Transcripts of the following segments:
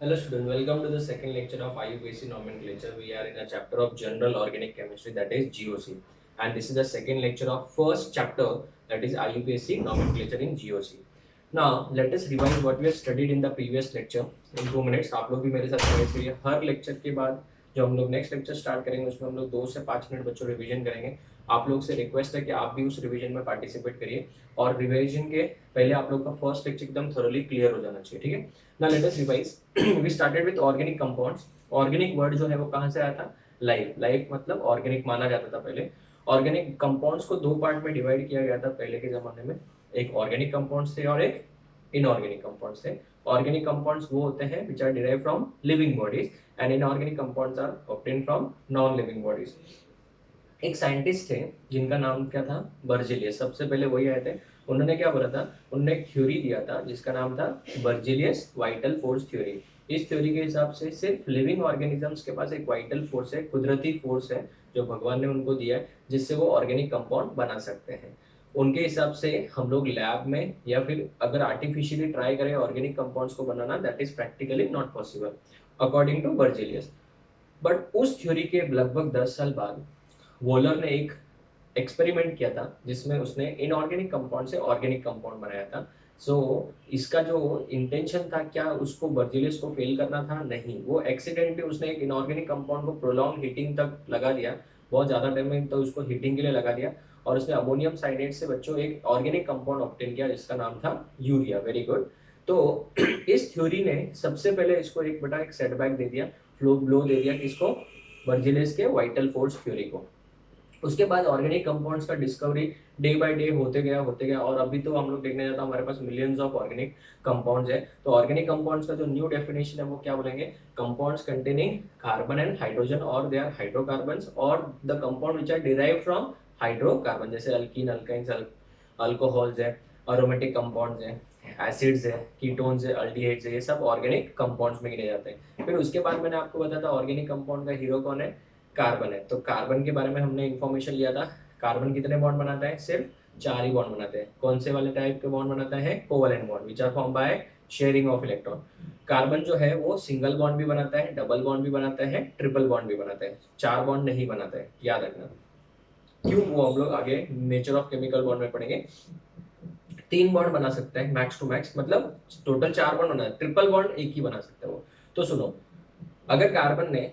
Hello student, welcome to the second lecture of IUPAC nomenclature. We are in a chapter of General Organic Chemistry, that is GOC, and this is the second lecture of first chapter, that is IUPAC nomenclature in GOC. Now let us revise what we have studied in the previous lecture in 2 minutes. आप लोग भी मेरे साथ revise करिए. हर lecture के बाद जो हम लोग नेक्स्ट लेक्चर स्टार्ट करेंगे उसमें हम लोग 2 से 5 मिनट बच्चों रिवीजन करेंगे. आप लोग से रिक्वेस्ट है कि आप भी उस रिवीजन में पार्टिसिपेट करिए और रिवीजन के पहले आप लोग का फर्स्ट लेक्चर एकदम थोरली क्लियर हो जाना चाहिए. ठीक है. Now let us revise. We started with organic compounds. Organic word जो है वो कहाँ से आया था? लाइफ. लाइफ मतलब ऑर्गेनिक माना जाता था पहले. ऑर्गेनिक कंपाउंड्स को 2 पार्ट में डिवाइड किया गया था पहले के जमाने में. एक ऑर्गेनिक कंपाउंड्स थे और एक इनऑर्गेनिक कंपाउंड्स थे. ऑर्गेनिक कंपाउंड्स वो होते हैं which are derive from living bodies and inorganic compounds are obtain from non living bodies. एक साइंटिस्ट थे जिनका नाम क्या था? बर्जिलियस. सबसे पहले वही आए थे. उन्होंने क्या बोला था? उन्होंने एक थ्योरी दिया था जिसका नाम था बर्जिलियस वाइटल फोर्स थ्योरी. इस थ्योरी के हिसाब से सिर्फ लिविंग ऑर्गेनिजम्स के पास एक वाइटल फोर्स है, कुदरती फोर्स है जो भगवान ने उनको दिया है, जिससे वो ऑर्गेनिक कंपाउंड बना सकते हैं. उनके हिसाब से हम लोग लैब में या फिर अगर आर्टिफिशियली ट्राई करें ऑर्गेनिक कंपाउंड्स को बनाना, that is practically not possible according to Berzelius. But उस थ्योरी के लगभग 10 साल बाद वोलर ने एक एक्सपेरिमेंट किया था जिसमें उसने इनऑर्गेनिक कंपाउंड से ऑर्गेनिक कंपाउंड बनाया था. सो इसका जो इंटेंशन था, क्या उसको बर्जिलियस को फेल करना था? नहीं. वो एक्सीडेंटली उसने एक इनऑर्गेनिक कंपाउंड को प्रोलॉन्ग हीटिंग तक लगा दिया. बहुत ज़्यादा टाइम में तो उसको हीटिंग के लिए लगा दिया और उसने अमोनियम साइनेट से बच्चों एक ऑर्गेनिक कंपाउंड ऑब्टेन किया जिसका नाम था यूरिया. Very good. तो इस थ्योरी ने सबसे पहले इसको एक सेटबैक दे दिया, फ्लो ब्लो दे दिया किसको? बर्जिलियस के वाइटल फोर्स थ्योरी को. उसके बाद ऑर्गेनिक कंपाउंड्स का डिस्कवरी डे बाय डे होते गया और अभी तो हम लोग देखने जाता हमारे पास मिलियंस ऑफ ऑर्गेनिक कंपाउंड्स है. तो ऑर्गेनिक कंपाउंड्स का जो न्यू डेफिनेशन है वो क्या बोलेंगे? Compounds containing carbon and hydrogen और दे आर हाइड्रोकार्बन्स और the compound which are derive from hydrocarbon, जैसे अल्कीन, अल्काइंस, अल्कोहल्स है, अरोमेटिक कंपाउंड्स है, एसिड्स है, कीटोन्स है, अल्डिहाइड्स है. ये सब ऑर्गेनिक कंपाउंड्स में गिने जाते हैं. फिर उसके बाद मैंने आपको बताया था ऑर्गेनिक कंपाउंड का हीरो कौन है? कार्बन है. तो कार्बन के बारे में हमने इंफॉर्मेशन लिया था. कार्बन कितने बॉन्ड बनाता है? सिर्फ 4 ही बॉन्ड बनाते हैं. कौन से वाले टाइप के बॉन्ड बनाता है? Covalent bond which are form by sharing of electron. Carbon जो है वो सिंगल बॉन्ड भी बनाता है, डबल बॉन्ड भी बनाता है, ट्रिपल बॉन्ड भी बनाता है. 4 बॉन्ड नहीं बनाता है, याद रखना. क्यों? वो हम लोग आगे नेचर ऑफ केमिकल बॉन्ड में पढ़ेंगे. 3 बॉन्ड बना सकते हैं मैक्स टू मैक्स, मतलब टोटल 4 बॉन्ड बना है. ट्रिपल बॉन्ड एक ही बना सकते हैं वो. तो सुनो, अगर कार्बन ने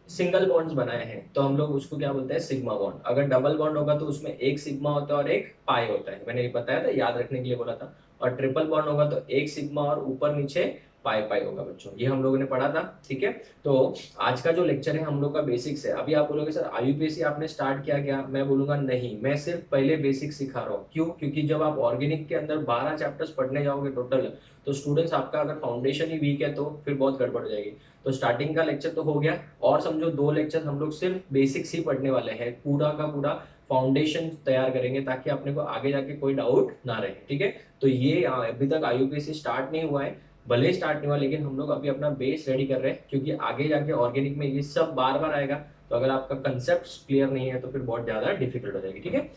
सिंगल बॉन्ड्स बनाए हैं तो हम लोग उसको क्या बोलते हैं? Sigma bond. अगर डबल बॉन्ड होगा तो उसमें एक सिग्मा होता है और एक पाई होता है. मैंने बताया था, याद रखने के लिए बोला था. और ट्रिपल बॉन्ड होगा तो एक सिग्मा और ऊपर नीचे पाई पाई होगा बच्चों. ये हम लोगों ने पढ़ा था. ठीक है. तो आज का जो लेक्चर है हम लोग का बेसिक्स है. अभी आप बोलोगे सर आईयूपीएसी आपने स्टार्ट किया क्या? मैं बोलूंगा नहीं, मैं सिर्फ पहले बेसिक सिखा रहा हूँ. क्यों? क्योंकि जब आप ऑर्गेनिक के अंदर 12 चैप्टर्स पढ़ने जाओगे टोटल, तो स्टूडेंट्स आपका अगर फाउंडेशन ही वीक है तो फिर बहुत गड़बड़ जाएगी. तो स्टार्टिंग का लेक्चर तो हो गया और समझो 2 लेक्चर हम लोग सिर्फ बेसिक्स ही पढ़ने वाले हैं. पूरा का पूरा फाउंडेशन तैयार करेंगे ताकि अपने को आगे जाके कोई डाउट ना रहे. ठीक है. तो ये अभी तक आईयूपीएसी स्टार्ट नहीं हुआ है, भले स्टार्ट नहीं हुआ, लेकिन हम लोग अभी अपना बेस रेडी कर रहे हैं क्योंकि आगे जाके ऑर्गेनिक में ये सब बार बार आएगा. तो अगर आपका कंसेप्ट क्लियर नहीं है तो फिर बहुत ज्यादा डिफिकल्ट हो जाएगी. ठीक है.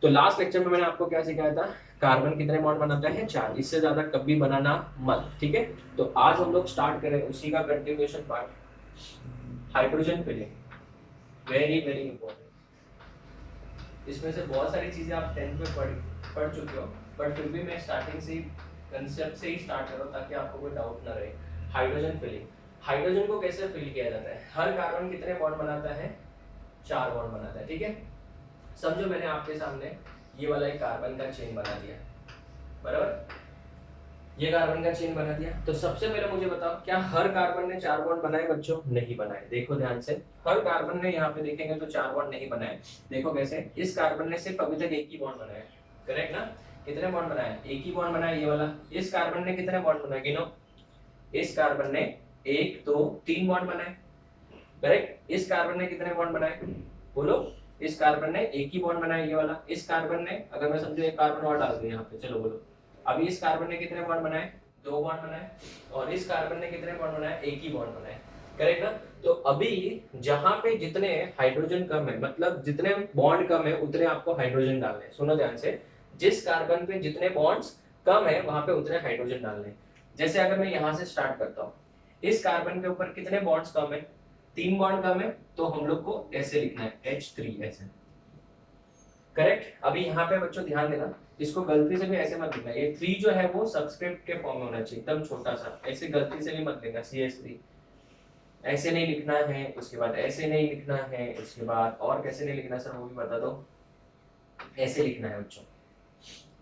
तो लास्ट लेक्चर में मैंने आपको क्या सिखाया था? कार्बन कितने बॉन्ड बनाता है? 4. इससे ज्यादा कभी बनाना मत. ठीक है. तो आज हम लोग स्टार्ट करें उसी का continuation part, hydrogen filling. Very very important. इसमें से बहुत सारी चीजें आप 10th में पढ़ चुके हो, बट फिर भी मैं स्टार्टिंग से कंसेप्ट से ही स्टार्ट करूँ ताकि आपको कोई डाउट ना रहे. Hydrogen filling. हाइड्रोजन को कैसे फिल किया जाता है? हर कार्बन कितने बॉन्ड बनाता है? 4 बॉन्ड बनाता है. ठीक है. समझो मैंने आपके सामने ये वाला एक कार्बन का चेन बना दिया, बराबर. ये कार्बन का चेन बना दिया. तो सबसे पहले मुझे बताओ, क्या हर कार्बन ने 4 बॉन्ड बनाए बच्चों? नहीं बनाए. देखो ध्यान से, हर कार्बन ने यहाँ पे देखेंगे तो 4 बॉन्ड नहीं बनाए. देखो कैसे, इस कार्बन ने सिर्फ अभी तक एक ही बॉन्ड बनाया. करेक्ट ना? कितने बॉन्ड बनाए? एक ही बॉन्ड बनाया, ये वाला. इस कार्बन ने कितने बॉन्ड बनाए? गिनो. इस कार्बन ने 1 2 3 बॉन्ड बनाए. करेक्ट. इस कार्बन ने कितने बॉन्ड बनाए? बोलो. इस कार्बन ने एक ही बॉन्ड बनाया, ये वाला. इस कार्बन ने, अगर मैं समझो एक कार्बन और डाल दूं यहाँ पे, चलो बोलो. अभी इस कार्बन ने कितने बॉन्ड बनाए? 2 बॉन्ड बनाए. और इस कार्बन ने कितने बॉन्ड बनाए? एक ही बॉन्ड बनाए. करेक्ट ना? तो अभी जहां पे जितने हाइड्रोजन कम है, मतलब जितने बॉन्ड कम है उतने आपको हाइड्रोजन डालने. सुनो ध्यान से, जिस कार्बन पे जितने बॉन्ड्स कम है वहां पे उतने हाइड्रोजन डालने. जैसे अगर मैं यहाँ से स्टार्ट करता हूँ, इस कार्बन के ऊपर कितने बॉन्ड्स कम है, 3 बॉन्ड कम है, तो हम लोग को ऐसे लिखना है H3 ऐसे, करेक्ट। अभी यहाँ पे बच्चों ध्यान देना, इसको गलती से भी ऐसे मत लिखना, ये 3 जो है वो सबस्क्रिप्ट के फॉर्म में होना चाहिए, एकदम छोटा सा, ऐसे गलती से भी मत लिखना CH3, ऐसे नहीं लिखना है, उसके बाद ऐसे नहीं लिखना है, उसके बाद और कैसे नहीं लिखना सर वो भी बता दो, ऐसे लिखना है बच्चों,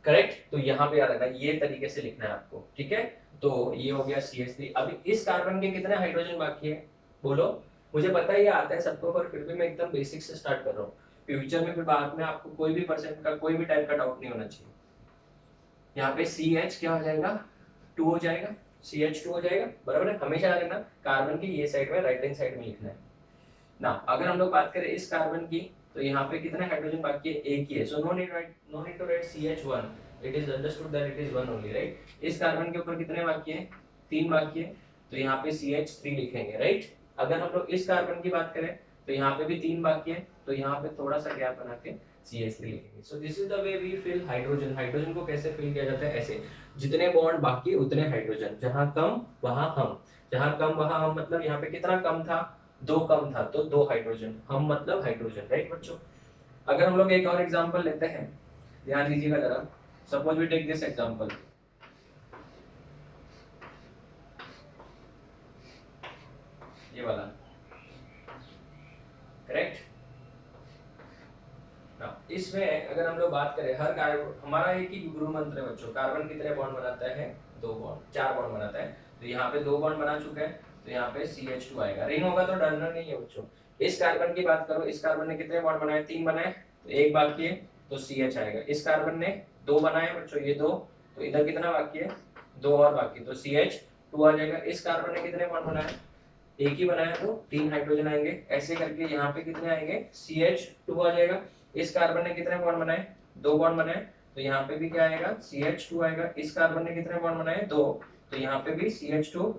करेक्ट। तो यहाँ पे याद रखना ये तरीके से लिखना है आपको, ठीक है। तो ये हो गया CH3। अभी इस कार्बन के कितने हाइड्रोजन बाकी है बोलो, मुझे पता है ये आता है सबको, पर फिर भी मैं एकदम बेसिक से स्टार्ट कर रहा हूँ, फ्यूचर में फिर बाद में आपको कोई भी परसेंट का कोई भी टाइप का डाउट नहीं होना चाहिए। यहाँ पे CH क्या हो जाएगा, 2 हो जाएगा, CH2 हो जाएगा, बराबर है। हमेशा याद रखना कार्बन की ये साइड में राइट हैंड साइड में लिखना है ना। अगर हम लोग बात करें इस कार्बन की, तो यहाँ पे कितने हाइड्रोजन बाकी है, एक ही है, so no need to write CH1, it is understood that it is 1 only, right. इस कार्बन के ऊपर कितने बाकी है, 3 बाकी है, तो यहाँ पे CH3 लिखेंगे, राइट। अगर हम लोग इस कार्बन की बात करें तो यहाँ पे भी 3 बाकी है, तो यहाँ पे थोड़ा सा गैप बना के CH3 लिखेंगे। So this is the way we fill hydrogen. Hydrogen को कैसे फिल किया जाता है, ऐसे, जितने बॉन्ड बाकी उतने हाइड्रोजन, जहां कम वहां हम, जहां कम वहां हम, मतलब यहाँ पे कितना कम था, 2 कम था, तो 2 हाइड्रोजन, हम मतलब हाइड्रोजन, राइट बच्चों। अगर हम लोग एक और एग्जांपल लेते हैं, ध्यान दीजिएगा जरा, suppose we take this example, ये वाला, करेक्ट। इसमें अगर हम लोग बात करें, हर कार्बन, हमारा एक ही गुरु मंत्र है बच्चों, कार्बन कितने बॉन्ड बनाता है, 2 बॉन्ड, 4 बॉन्ड बनाता है, तो यहाँ पे 2 बॉन्ड बना चुका है, तो यहाँ पे CH2 आएगा, रिंग होगा तो डरना नहीं है बच्चों। इस कार्बन की बात करो, इस कार्बन ने कितने बॉन्ड बनाए, 3 बनाए, तो एक बाकी है, तो CH आएगा। इस कार्बन ने 2 बनाए बच्चों, ये 2, तो इधर कितना बाकी है, 2 और बाकी, तो CH2 आ जाएगा। इस कार्बन ने कितने बॉन्ड बनाए, एक ही बनाया, तो 3 हाइड्रोजन आएंगे, ऐसे करके यहाँ पे कितने आएंगे, CH2 आ जाएगा। इस कार्बन ने कितने बॉन्ड बनाए, 2 बॉन्ड बनाए, तो यहाँ पे भी क्या आएगा, CH2 आएगा। इस कार्बन ने कितने बॉन्ड बनाए, 2, तो यहाँ पे भी CH2।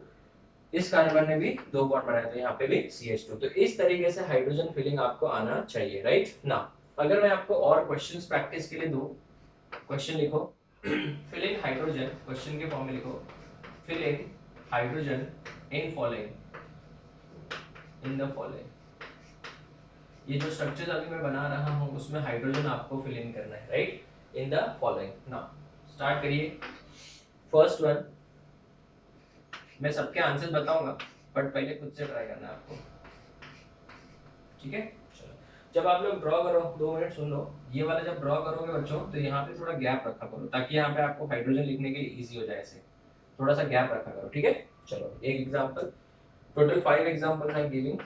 इस कार्बन ने भी 2 बॉन्ड बनाए, तो यहाँ पे भी CH2। तो इस तरीके से हाइड्रोजन फिलिंग आपको आना चाहिए, राइट ना। अगर मैं आपको और क्वेश्चंस प्रैक्टिस के लिए दूं, क्वेश्चन लिखो, फिलिंग हाइड्रोजन, क्वेश्चन के फॉर्म में लिखो, filling hydrogen in following, in the following, ये जो स्ट्रक्चर्स अभी मैं बना रहा हूं उसमें हाइड्रोजन आपको फिल इन करना है, right, in the following. Now start करिए। फर्स्ट वन, मैं सबके आंसर बताऊंगा, बट पहले खुद से ट्राई करना है आपको, ठीक है। चलो, जब आप लोग ड्रॉ करो, 2 मिनट सुन लो, ये वाला जब ड्रॉ करोगे बच्चों, तो यहाँ पे थोड़ा गैप रखा करो, ताकि यहाँ पे आपको हाइड्रोजन लिखने के लिए इजी हो जाए, ऐसे थोड़ा सा गैप रखा करो, ठीक है। चलो एक example, total 5 examples I am giving.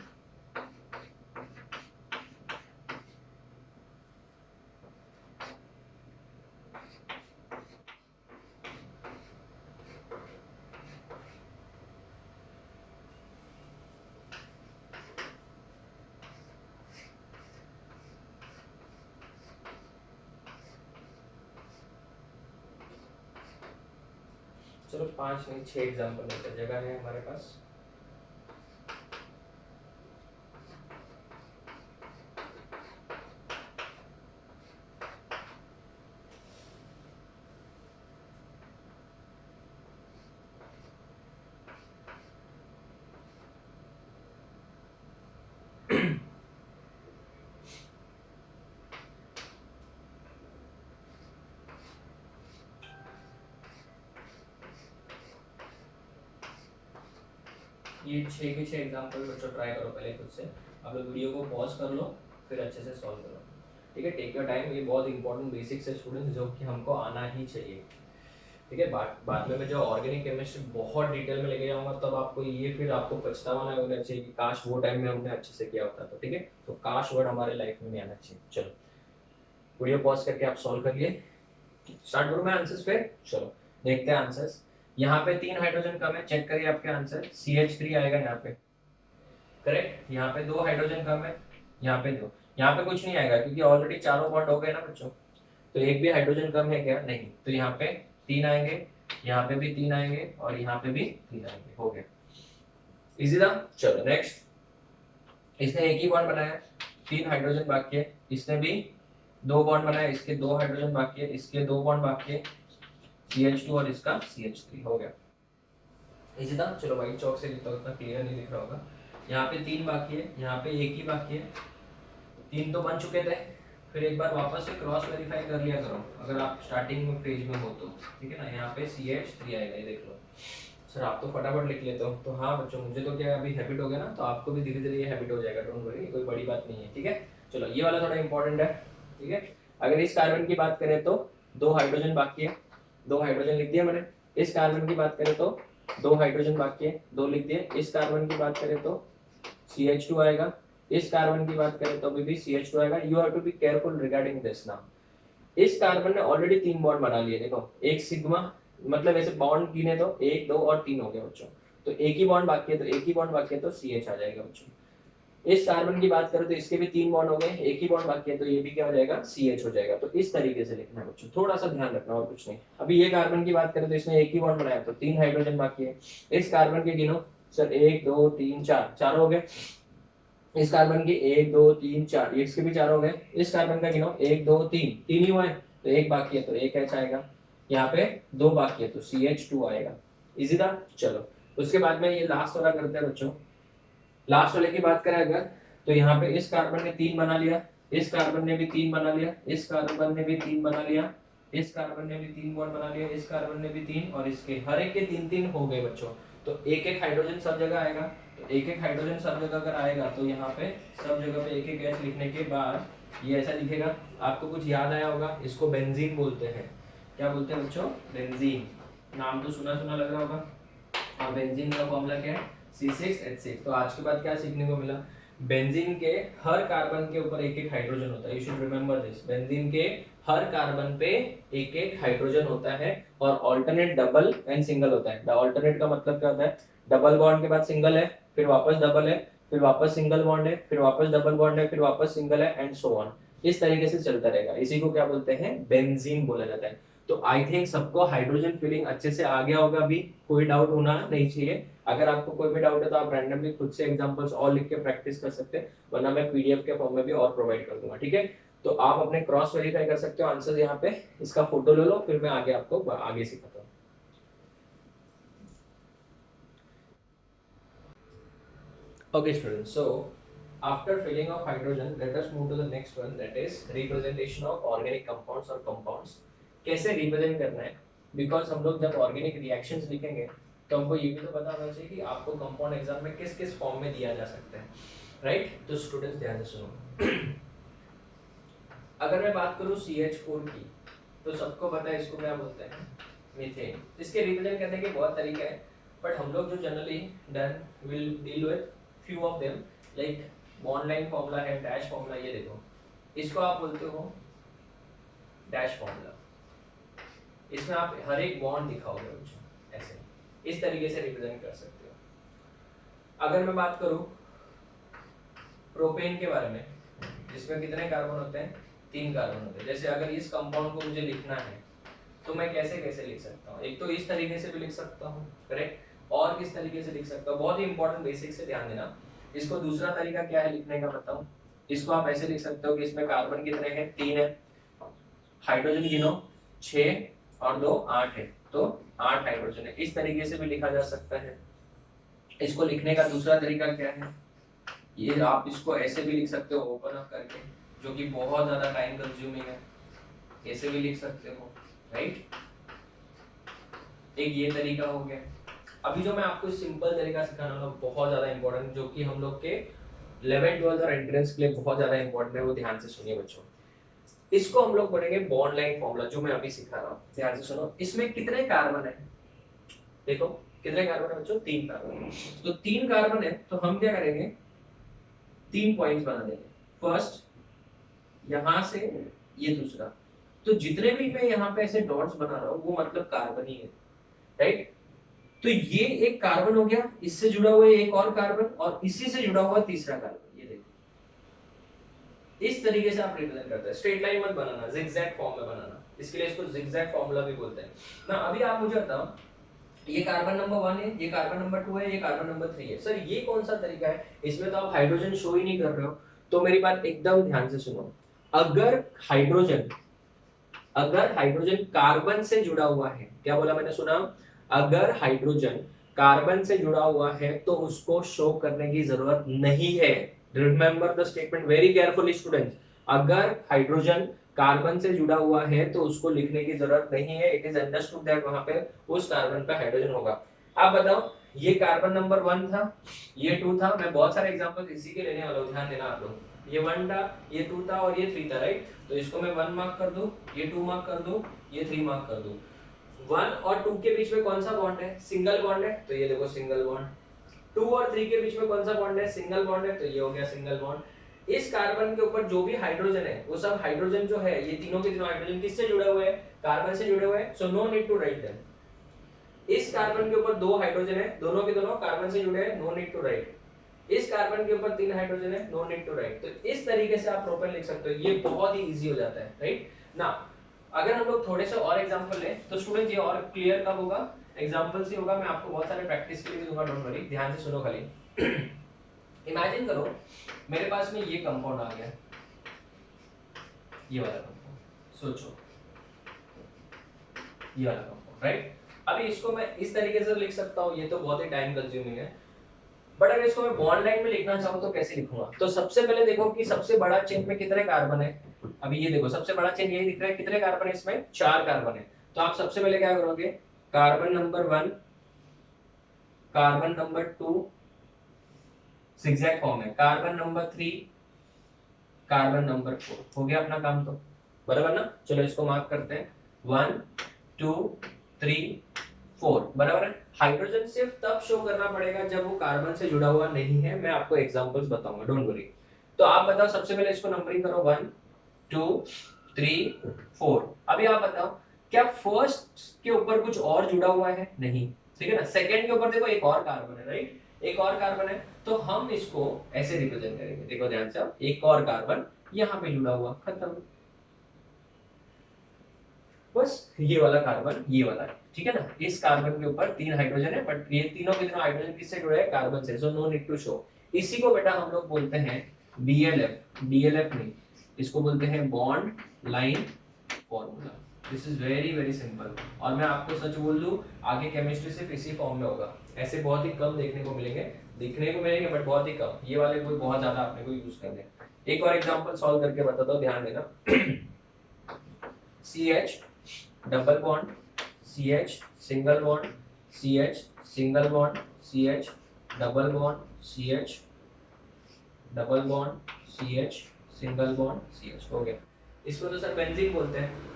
चलो 5 नहीं 6 एग्जांपल लेते, जगह है हमारे पास। ये 6 के 6 एग्जांपल बच्चों ट्राई करो पहले खुद से, आप लोग वीडियो को पॉज कर लो, फिर अच्छे से सॉल्व करो, ठीक है। टेक योर टाइम, ये बहुत इंपॉर्टेंट बेसिक्स है स्टूडेंट्स, जो कि हमको आना ही चाहिए, ठीक है। बाद में मैं जो ऑर्गेनिक केमिस्ट्री बहुत डिटेल में लेके जाऊंगा, तब आपको ये, फिर आपको पछतावा ना होना चाहिए कि काश वो टाइम में हमने अच्छे से किया होता, तो ठीक है। तो काश वर्ड हमारे लाइफ में नहीं आना चाहिए। चलो वीडियो पॉज करके आप सॉल्व करिए, स्टार्ट करूं मैं आंसर्स पे। चलो देखते हैं आंसर्स। यहाँ पे 3 हाइड्रोजन कम है, चेक करिए आपके आंसर, CH3 आएगा यहाँ पे, करेक्ट। यहाँ पे 2 हाइड्रोजन कम है, यहाँ पे 2, यहाँ पे कुछ नहीं आएगा क्योंकि ऑलरेडी चारों बॉन्ड हो गए ना बच्चों, तो एक भी हाइड्रोजन कम है क्या, नहीं, तो यहाँ पे 3 आएंगे, यहाँ पे भी 3 आएंगे, और यहाँ पे भी 3 आएंगे, हो गया, इजी था। चलो नेक्स्ट, इसने एक ही बॉन्ड बनाया, 3 हाइड्रोजन बाकी है, इसने भी 2 बॉन्ड बनाया, इसके 2 हाइड्रोजन बाकी है, इसके 2 बॉन्ड बाकी है, CH2 और इसका CH3, हो गया, इसी था, चलो व्हाइट चौक से लिखता हूँ, उतना क्लियर नहीं दिख रहा होगा। यहाँ पे 3 बाकी है, यहाँ पे 1 ही बाकी है, 3 तो बन चुके थे। फिर एक बार वापस से क्रॉस वेरीफाई कर लिया करो अगर आप स्टार्टिंग में पेज में हो तो, ठीक है ना। यहाँ पे CH3 आएगा, ये देख लो। सर आप तो फटाफट लिख लेते हो, तो हाँ बच्चों मुझे तो क्या अभी हैबिट हो गया ना, तो आपको भी धीरे धीरे ये हैबिट हो जाएगा, डोंट वरी, कोई बड़ी बात नहीं है, ठीक है। चलो ये वाला थोड़ा इंपॉर्टेंट है, ठीक है। अगर इस कार्बन की बात करें तो 2 हाइड्रोजन बाकी है, 2 हाइड्रोजन लिख दिया मैंने। इस कार्बन की बात करें तो 2 हाइड्रोजन बाकी है, 2 लिख दिए। इस कार्बन की बात करें तो CH2 आएगा। इस कार्बन की बात करें तो भी CH2 आएगा। You have to be careful regarding this now. इस कार्बन ने ऑलरेडी 3 बॉन्ड बना लिए, देखो एक सिग्मा, मतलब ऐसे बॉन्ड गिने तो 1 2 और 3 हो गए बच्चों। तो एक ही बॉन्ड बाकी है, तो एक ही बॉन्ड बाकी है तो CH आ जाएगा बच्चों। इस कार्बन की बात करें तो इसके भी 3 बॉन्ड हो गए, एक ही बॉन्ड बाकी है तो ये भी क्या हो जाएगा, CH हो जाएगा। तो इस तरीके से लिखना है बच्चों, थोड़ा सा ध्यान रखना और कुछ नहीं। अभी ये कार्बन की बात करें तो इसने एक ही बॉन्ड बनाया तो 3 हाइड्रोजन बाकी है। इस कार्बन के गिनो सर, 1 2 3 4, 4 हो गए। इस कार्बन के 1 2 3 4, इसके भी 4 हो गए। इस कार्बन का गिनो 1 2 3, 3 ही हुआ है, तो एक बाकी है तो एक H आएगा। यहाँ पे 2 बाकी है तो CH2 आएगा। इजी था। चलो उसके बाद में ये लास्ट वाला करते हैं बच्चों। लास्ट वाले की बात करें अगर, तो यहाँ पे इस कार्बन ने 3 बना लिया, इस कार्बन ने भी 3 बना लिया, इस कार्बन ने भी 3 बना लिया, इस कार्बन ने भी 3 बॉन्ड बना लिया, इस कार्बन ने भी 3, और इसके हर एक के 3 हो गए बच्चों। तो एक एक हाइड्रोजन सब जगह आएगा। तो एक एक हाइड्रोजन सब जगह अगर आएगा तो यहाँ पे सब जगह पे एक एक H लिखने के बाद ये ऐसा लिखेगा। आपको कुछ याद आया होगा, इसको बेंजीन बोलते हैं। क्या बोलते हैं बच्चों, बेंजीन। नाम तो सुना सुना लग रहा होगा। और बेंजीन का फॉर्मूला क्या है, C6H6। तो आज के बाद क्या सीखने को मिला, बेंजीन के हर कार्बन के ऊपर एक एक हाइड्रोजन होता है। You should remember this, benzene के हर कार्बन पे एक एक हाइड्रोजन होता है, और ऑल्टरनेट डबल एंड सिंगल होता है। ऑल्टरनेट का मतलब क्या होता है, डबल बॉन्ड के बाद सिंगल है, फिर वापस डबल है, फिर वापस सिंगल बॉन्ड है, फिर वापस डबल बॉन्ड है, फिर वापस सिंगल है, एंड सो ऑन। इस तरीके से चलता रहेगा। इसी को क्या बोलते हैं, बेंजीन बोला जाता है। तो आई थिंक सबको हाइड्रोजन फिलिंग अच्छे से आ गया होगा, अभी कोई डाउट होना नहीं चाहिए। अगर आपको कोई भी डाउट है तो आप रैंडमली खुद से एग्जांपल्स और लिख के प्रैक्टिस कर सकते हैं, वरना मैं PDF के फॉर्म में भी और प्रोवाइड कर दूंगा, ठीक है। तो आप अपने क्रॉस वेरीफाई कर सकते हो आंसर यहाँ पे, इसका फोटो ले लो, फिर मैं आगे आपको आगे सिखाता हूँ। Okay students, so after filling of hydrogen, let us move to the next one, that is representation of organic compounds or compounds. कैसे रिप्रेजेंट करना है, बिकॉज हम लोग जब ऑर्गेनिक रिएक्शंस लिखेंगे तो हमको ये भी तो पता होना चाहिए कि आपको कंपाउंड एग्जाम में किस किस फॉर्म में दिया जा सकता है, राइट। तो स्टूडेंट्स ध्यान से सुनो। अगर मैं बात करूँ CH4 की, तो सबको पता है इसको क्या बोलते हैं, मीथेन। इसके रिप्रेजेंट करने के बहुत तरीके हैं, बट हम लोग जो generally done will deal with few of them, like bond line formula है, dash formula, ये देखो, इसको आप बोलते हो dash formula। इसमें आप हर एक बॉन्ड दिखाओगे बच्चों, ऐसे इस तरीके से रिप्रेजेंट कर सकते हो। अगर मैं बात करूं प्रोपेन के बारे में, जिसमें कितने कार्बन होते हैं, 3 कार्बन होते हैं। जैसे अगर इस कंपाउंड को मुझे लिखना है तो मैं कैसे कैसे लिख सकता हूँ, एक तो इस तरीके से भी लिख सकता हूँ, करेक्ट, और किस तरीके से लिख सकता हूँ, बहुत ही इंपॉर्टेंट बेसिक से ध्यान देना। इसको दूसरा तरीका क्या है लिखने का बताऊं, इसको आप ऐसे लिख सकते हो कि इसमें कार्बन कितने हैं, 3 है, हाइड्रोजन गिनो 6 और 2 8 है, तो 8 हाइड्रोजन है। इस तरीके से भी लिखा जा सकता है। इसको लिखने का दूसरा तरीका क्या है, ये आप इसको ऐसे भी लिख सकते हो ओपन अप करके, जो कि बहुत ज्यादा टाइम कंज्यूमिंग है, ऐसे भी लिख सकते हो, राइट। एक ये तरीका हो गया। अभी जो मैं आपको सिंपल तरीका सिखाना है बहुत ज्यादा इंपॉर्टेंट, जो कि हम लोग के 11th 12th और एंट्रेंस के लिए बहुत ज्यादा इंपॉर्टेंट है, वो ध्यान से सुनिए बच्चों। इसको हम लोग पढ़ेंगे बॉन्ड लाइन फॉर्मूला, जो मैं अभी सिखा रहा हूँ, ध्यान से सुनो। इसमें कितने कार्बन है, देखो कितने कार्बन है बच्चों, 3 कार्बन। तो 3 कार्बन है तो हम क्या करेंगे, 3 पॉइंट्स बना देंगे। फर्स्ट यहां से ये दूसरा, तो जितने भी मैं यहाँ पे ऐसे डॉट्स बना रहा हूँ वो मतलब कार्बन ही है, राइट। तो ये एक कार्बन हो गया, इससे जुड़ा हुआ एक और कार्बन, और इसी से जुड़ा हुआ तीसरा कार्बन, ये देखो। इस तरीके से आप रिप्रेजेंट करते हैं। स्ट्रेट लाइन मत बनाना, जिगजैग फॉर्म में बनाना, इसके लिए इसको जिगजैग फॉर्मूला भी बोलते हैं ना। अभी आप मुझे बताओ, ये कार्बन नंबर 1 है, ये कार्बन नंबर 2 है, ये कार्बन नंबर 3 है, सर ये कौन सा तरीका है, इसमें तो आप हाइड्रोजन शो ही नहीं कर रहे हो। तो मेरी बात एकदम ध्यान से सुनो, अगर हाइड्रोजन कार्बन से जुड़ा हुआ है, क्या बोला मैंने, सुना, अगर हाइड्रोजन कार्बन से जुड़ा हुआ है तो उसको शो करने की जरूरत नहीं है। Remember the statement very carefully students. अगर हाइड्रोजन कार्बन से जुड़ा हुआ है तो उसको लिखने की जरूरत नहीं है। इट इज अंडरस्टूड दैट वहां पे उस कार्बन पे हाइड्रोजन होगा। आप बताओ, ये कार्बन नंबर 1 था, ये 2 था। मैं बहुत सारे एग्जांपल इसी के लेने वाला हूं, ध्यान देना आप लोग। ये 1 था, ये 2 था और ये 3 था, राइट। तो इसको मैं 1 मार्क कर दूं, ये 2 मार्क कर दूं, ये 3 मार्क कर दूं। 1 और 2 के बीच में कौन सा बॉन्ड है? सिंगल बॉन्ड है, तो ये देखो सिंगल बॉन्ड। 2 और 3 के बीच में कौन सा बॉन्ड है? सिंगल बॉन्ड है, तो ये हो गया सिंगल बॉन्ड। इस कार्बन के ऊपर जो भी हाइड्रोजन है वो सब हाइड्रोजन जो है, ये तीनों के तीनों हाइड्रोजन किससे जुड़े हुए हैं? कार्बन से जुड़े हुए हैं। So no need to write them. इस कार्बन के ऊपर 2 हाइड्रोजन है, दोनों के दोनों कार्बन से जुड़े हैं, नो नीड टू राइट। इस कार्बन के ऊपर 3 हाइड्रोजन है, नो नीड टू राइट। तो इस तरीके से आप प्रोपेन लिख सकते हो। ये बहुत ही इजी हो जाता है, राइट ना। अगर हम लोग थोड़े से और एग्जांपल लें तो स्टूडेंट ये और क्लियर कब होगा? एग्जांपल से होगा। मैं आपको बहुत सारे प्रैक्टिस के लिए दूंगा, डोंट वरी, ध्यान से सुनो खाली। इमेजिन करो मेरे पास में ये कंपाउंड आ गया, ये वाला कंपाउंड, सोचो ये वाला कंपाउंड, राइट। अभी इसको मैं इस तरीके से लिख सकता हूँ, ये तो बहुत ही टाइम कंज्यूमिंग है। बट अगर इसको मैं बॉन्ड लाइन में लिखना चाहूँ तो कैसे लिखूंगा? तो सबसे पहले देखो कि सबसे बड़ा चेन में कितने कार्बन है। अभी ये देखो सबसे बड़ा चेन यही दिख रहा है, कितने कार्बन है इसमें? 4 कार्बन है। तो आप सबसे पहले क्या करोगे? Carbon number 1, carbon number 2 zigzag form है, कार्बन नंबर 3, कार्बन नंबर 4। हो गया अपना काम तो, बराबर ना। चलो इसको मार्क करते हैं, 1 2 3 4, बराबर है। हाइड्रोजन सिर्फ तब शो करना पड़ेगा जब वो कार्बन से जुड़ा हुआ नहीं है। मैं आपको एग्जांपल्स बताऊंगा, डोंट वरी। तो आप बताओ, सबसे पहले इसको नंबरिंग करो, 1 2 3 4। अभी आप बताओ, क्या फर्स्ट के ऊपर कुछ और जुड़ा हुआ है? नहीं, ठीक है ना। सेकंड के ऊपर देखो एक और कार्बन है, राइट, एक और कार्बन है। तो हम इसको ऐसे रिप्रेजेंट करेंगे, देखो ध्यान से, एक और कार्बन यहाँ पे जुड़ा हुआ, खत्म। बस ये वाला कार्बन ये वाला है, ठीक है ना। इस कार्बन के ऊपर 3 हाइड्रोजन है, बट ये तीनों के तीनों हाइड्रोजन किससे जुड़े हैं? कार्बन से। So no need to show. इसी को बेटा हम लोग बोलते हैं BLF। DLF नहीं, इसको बोलते हैं bond line formula. This is very very simple. और मैं आपको सच बोल दूं, आगे केमिस्ट्री सिर्फ इसी फॉर्म में होगा। ऐसे बहुत ही कम देखने को मिलेंगे, दिखने को मिलेंगे बट बहुत ही कम। ये वाले कोई बहुत ज्यादा आपने को यूज करने। एक और एग्जांपल सॉल्व करके बताता हूं, ध्यान देना। CH double bond, CH single bond, CH single bond, CH double bond, CH double bond, CH single bond, CH। हो गया। इसको तो सर बेंजीन बोलते हैं।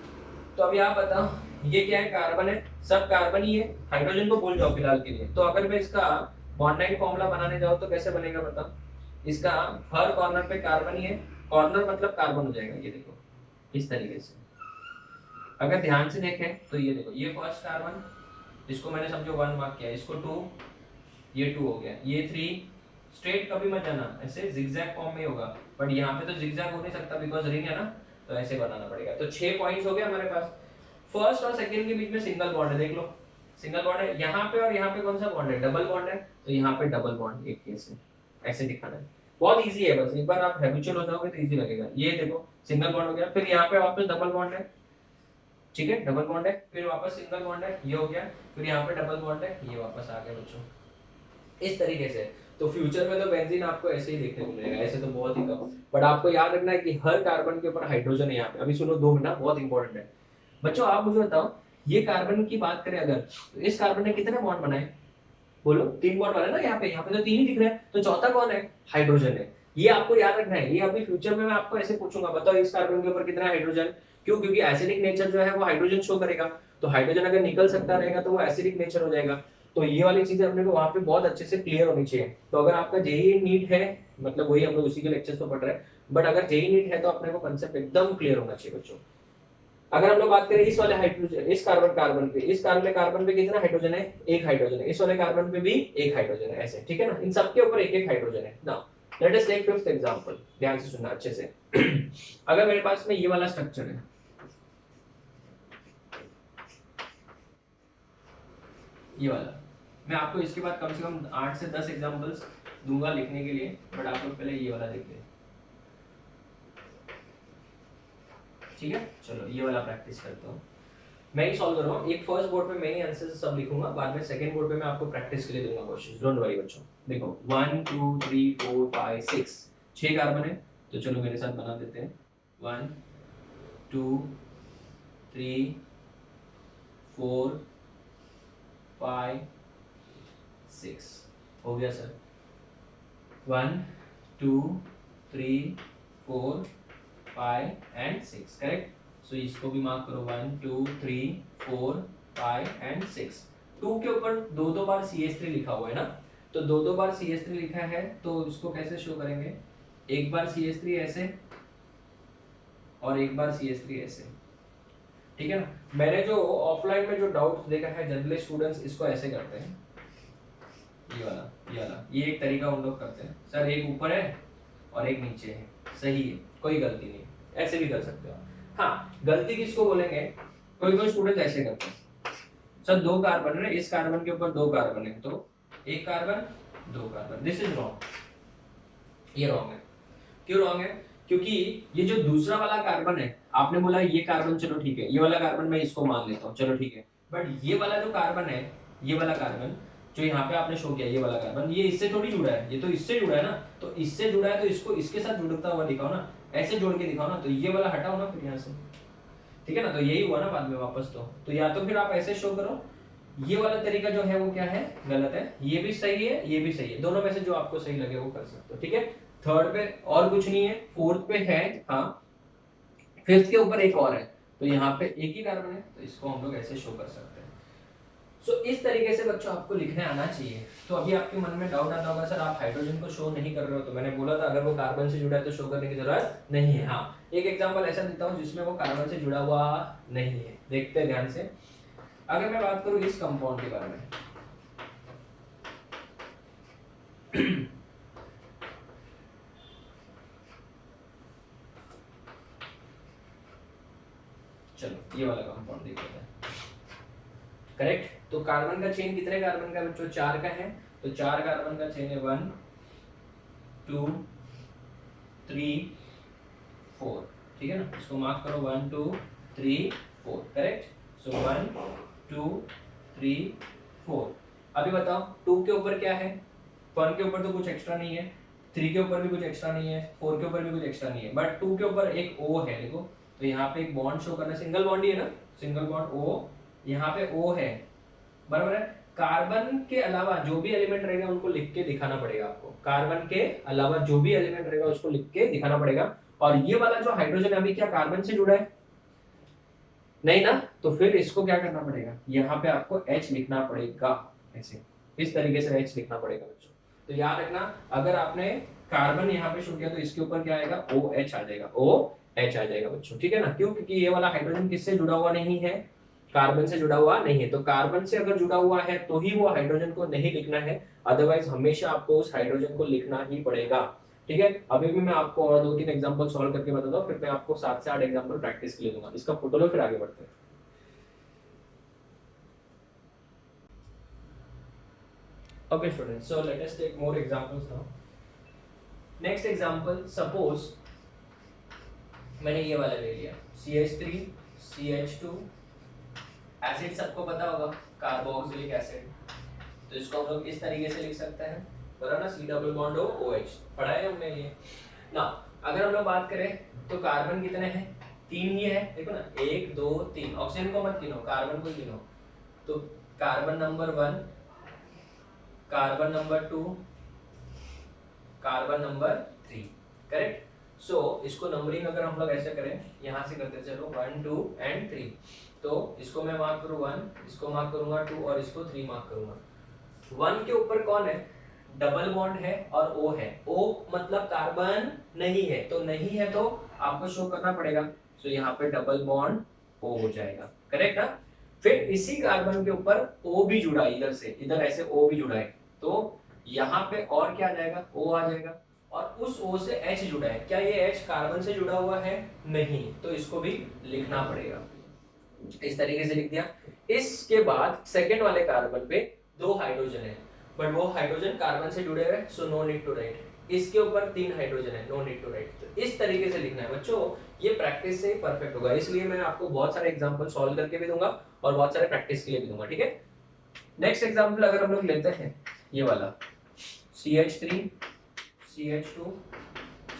तो अभी आप बताओ, ये क्या है? कार्बन है, सब कार्बन ही है। हाइड्रोजन को भूल जाओ फिलहाल के लिए। तो अगर मैं इसका बॉन्ड लाइन फॉर्मूला बनाने जाऊं तो कैसे बनेगा बताओ? इसका हर कॉर्नर पे कार्बन ही है, कॉर्नर मतलब कार्बन हो जाएगा, ये देखो इस तरीके से। अगर ध्यान से देखें तो ये देखो, ये फर्स्ट कार्बन, इसको मैंने समझो 1 मार्क किया, इसको 2, ये 2 हो गया, ये 3। स्ट्रेट कभी मत जाना, ऐसे जिगजैग फॉर्म में होगा। बट यहाँ पे तो जिगजैग हो नहीं सकता बिकॉज रिंग है ना, तो ऐसे बनाना पड़ेगा। तो 6 पॉइंट्स हो गए हमारे पास। फर्स्ट और सेकंड के बीच में सिंगल बॉन्ड है, देख लो सिंगल बॉन्ड है। यहाँ पे और यहाँ पे कौन सा बॉन्ड है? डबल बॉन्ड है। तो यहाँ पे डबल बॉन्ड एक केस है, ऐसे दिखाना है। बहुत इजी है, बस एक बार आप हैबिचुअल हो जाओगे तो इजी लगेगा। ये देखो सिंगल बॉन्ड हो गया, फिर यहाँ पे वापस डबल बॉन्ड है, ठीक है, डबल बॉन्ड है, फिर वापस सिंगल बॉन्ड है, ये हो गया, फिर यहाँ पे डबल बॉन्ड है, ये वापस आ गया बच्चों, इस तरीके से। तो फ्यूचर में तो बेंजीन आपको ऐसे ही देखने को मिलेगा, ऐसे तो बहुत ही कम। बट आपको याद रखना है कि हर कार्बन के ऊपर हाइड्रोजन है यहाँ पे। अभी सुनो 2 मिनट, बहुत इंपॉर्टेंट है बच्चों। आप मुझे बताओ, ये कार्बन की बात करें अगर, तो इस कार्बन ने कितने बॉन्ड बनाए? बोलो, 3 बॉन्ड वाले ना यहाँ पे तो 3 ही दिख रहे हैं। तो चौथा कौन है? हाइड्रोजन है। ये आपको याद रखना है। ये अभी फ्यूचर में मैं आपको ऐसे पूछूंगा, बताओ इस कार्बन के ऊपर कितना हाइड्रोजन? क्यों? क्योंकि एसिडिक नेचर जो है वो हाइड्रोजन शो करेगा। तो हाइड्रोजन अगर निकल सकता रहेगा तो वो एसिडिक नेचर हो जाएगा। तो ये वाली चीजें अपने को वहां पे बहुत अच्छे से क्लियर होनी चाहिए। तो अगर आपका जेईई नीट है, मतलब वही हम लोग उसी के लेक्चर्स तो पढ़ रहे हैं, बट अगर जेईई नीट है तो अपने को कांसेप्ट एकदम क्लियर होना चाहिए बच्चों। अगर हम लोग बात करें इस वाले हाइड्रोजन, इस कार्बन पे, इस कार्बन पे कितना हाइड्रोजन है? एक हाइड्रोजन है। इस वाले कार्बन पे भी एक हाइड्रोजन है, ऐसे, ठीक है ना। इन सबके ऊपर एक एक हाइड्रोजन है। Now let us take fifth example, ध्यान से सुनना अच्छे से। अगर मेरे पास में ये वाला स्ट्रक्चर है, ये वाला, मैं आपको इसके बाद कम से कम 8 से 10 एग्जांपल्स दूंगा लिखने के लिए, बट आप लोग पहले ये वाला देखिए, ठीक है। चलो ये वाला प्रैक्टिस करता हूँ। मैं ही सॉल्व कर रहा हूँ। एक फर्स्ट बोर्ड पे मैं ही आंसर सब लिखूंगा, बाद में सेकंड बोर्ड पे मैं आपको प्रैक्टिस के लिए दूंगा क्वेश्चन, डोंट वरी बच्चों। देखो 1 2 3 4 5 6, 6 कार्बन है, तो चलो मेरे साथ बना देते हैं। 1 2 3 4 5 6 हो गया सर। 1 2 3 4 5 and 6, correct. सो इसको भी मार्क करो, 1 2 3 4 5 एंड 6। 2 के ऊपर दो बार CH3 लिखा हुआ है ना, तो दो बार CH3 लिखा है, तो इसको कैसे शो करेंगे? एक बार CH3 ऐसे और एक बार CH3 ऐसे, ठीक है ना। मैंने जो ऑफलाइन में जो डाउट्स देखा है, जनरली स्टूडेंट्स इसको ऐसे करते हैं, ये वाला ये एक तरीका उन लोग करते हैं, सर एक ऊपर है और एक नीचे है, सही है, कोई गलती नहीं, ऐसे भी कर सकते हो। हाँ, गलती किसको बोलेंगे? कोई स्टूडेंट ऐसे करते हैं, सर 2 कार्बन है, इस कार्बन के ऊपर 2 कार्बन है, तो एक carbon 2 carbon, this is wrong, ये रॉन्ग है। क्यों रॉन्ग है? क्योंकि ये जो दूसरा वाला कार्बन है, आपने बोला ये कार्बन, चलो ठीक है, ये वाला कार्बन मैं इसको मान लेता हूँ, चलो ठीक है, बट ये वाला जो कार्बन है, ये वाला कार्बन जो यहाँ पे आपने शो किया, ये वाला कार्बन, ये इससे थोड़ी जुड़ा है, ये तो इससे जुड़ा है ना, तो इससे जुड़ा है तो इसको इसके साथ जुड़ता हुआ दिखाओ ना, ऐसे जोड़ के दिखाओ ना, तो ये वाला हटाओ ना फिर यहाँ से, ठीक है ना। तो यही हुआ ना बाद में वापस, तो या तो फिर आप ऐसे शो करो, ये वाला तरीका जो है वो क्या है, गलत है, ये भी सही है, ये भी सही है, दोनों में से जो आपको सही लगे वो कर सकते हो, ठीक है। थर्ड पे और कुछ नहीं है, फोर्थ पे है, हाँ फिफ्थ के ऊपर एक और है, तो यहाँ पे एक ही कार्बन है, तो इसको हम लोग ऐसे शो कर सकते हैं। सो इस तरीके से बच्चों आपको लिखने आना चाहिए। तो अभी आपके मन में डाउट आता होगा, सर आप हाइड्रोजन को शो नहीं कर रहे हो, तो मैंने बोला था अगर वो कार्बन से जुड़ा है तो शो करने की जरूरत नहीं है। हाँ, एक एग्जांपल ऐसा देता हूँ जिसमें वो कार्बन से जुड़ा हुआ नहीं है, देखते हैं ध्यान से। अगर मैं बात करूँ इस कंपाउंड के बारे में, चलो ये वाला कंपाउंड देख लेते हैं, करेक्ट। तो कार्बन का चेन कितने कार्बन का बच्चों? 4 का है, तो 4 कार्बन का चेन है, 1 2 3 4, ठीक है ना। इसको मार्क करो, 1 2 3 4, करेक्ट। सो 1 2 3 4। अभी बताओ 2 के ऊपर क्या है? 1 के ऊपर तो कुछ एक्स्ट्रा नहीं है, 3 के ऊपर भी कुछ एक्स्ट्रा नहीं है, 4 के ऊपर भी कुछ एक्स्ट्रा नहीं है, बट 2 के ऊपर एक O है, देखो, तो यहाँ पे एक बॉन्ड शो करना, सिंगल बॉन्ड ही है ना, सिंगल बॉन्ड O, यहाँ पे O है, बराबर है। कार्बन के अलावा जो भी एलिमेंट रहेगा उनको लिख के दिखाना पड़ेगा आपको, कार्बन के अलावा जो भी एलिमेंट रहेगा उसको लिख के दिखाना पड़ेगा। और ये वाला जो हाइड्रोजन अभी क्या कार्बन से जुड़ा है? नहीं ना, तो फिर इसको क्या करना पड़ेगा, यहाँ पे आपको H लिखना पड़ेगा, ऐसे इस तरीके से H लिखना पड़ेगा बच्चों। तो याद रखना, अगर आपने कार्बन यहाँ पे शो किया तो इसके ऊपर क्या आएगा, OH आ जाएगा, OH आ जाएगा बच्चों, ठीक है ना। क्यों? क्योंकि ये वाला हाइड्रोजन किससे जुड़ा हुआ नहीं है, कार्बन से जुड़ा हुआ नहीं है। तो कार्बन से अगर जुड़ा हुआ है तो ही वो हाइड्रोजन को नहीं लिखना है, अदरवाइज हमेशा आपको उस हाइड्रोजन को लिखना ही पड़ेगा, ठीक है। अभी भी मैं आपको और 2-3 एग्जांपल सॉल्व करके बताता हूँ, फिर मैं आपको 7 से 8 एग्जांपल प्रैक्टिस के लिए दूंगा। इसका फोटो लो, फिर आगे बढ़ते हैं। Okay students, so let us take more examples now. Next example, suppose मैंने ये वाला ले लिया, CH3 CH2, एसिड सबको पता होगा कार्बोक्सिलिक एसिड, तो इसको हम लोग इस तरीके से लिख सकते हैं, बराबर ना, C डबल बॉन्ड OH, पढ़ा है हमने ये ना। अगर हम लोग बात करें तो कार्बन कितने हैं? 3 ही है, देखो ना, 1 2 3, ऑक्सीजन को मत गिनो, कार्बन को गिनो। तो carbon number 1, carbon number 2, carbon number 3, correct. So इसको नंबरिंग अगर हम लोग ऐसे करें, यहाँ से करते चलो 1 2 एंड 3, तो इसको मैं मार्क करूँ 1, इसको मार्क करूंगा 2 और इसको 3 मार्क करूंगा। 1 के ऊपर कौन है? डबल बॉन्ड है और O है, O मतलब कार्बन नहीं है, तो नहीं है तो आपको शो करना पड़ेगा, तो यहाँ पे डबल बॉन्ड O हो जाएगा, करेक्ट ना। फिर इसी कार्बन के ऊपर O भी जुड़ा है, इधर से इधर ऐसे O भी जुड़ा है, तो यहाँ पे और क्या आ जाएगा, O आ जाएगा, और उस O से H जुड़ा है, क्या ये H कार्बन से जुड़ा हुआ है? नहीं, तो इसको भी लिखना पड़ेगा, इस तरीके से लिख दिया। इसके बाद सेकंड वाले कार्बन पे 2 हाइड्रोजन है, बट वो हाइड्रोजन कार्बन से जुड़े हुए, so no need to write. इसके ऊपर 3 हाइड्रोजन है, नो नीड टू राइट। तो इस तरीके से लिखना है बच्चों, ये प्रैक्टिस से परफेक्ट होगा। इसलिए मैं आपको बहुत सारे एग्जांपल सॉल्व करके भी दूंगा और बहुत सारे प्रैक्टिस के लिए भी दूंगा, ठीक है। नेक्स्ट एग्जांपल अगर हम लोग लेते हैं ये वाला CH3 CH2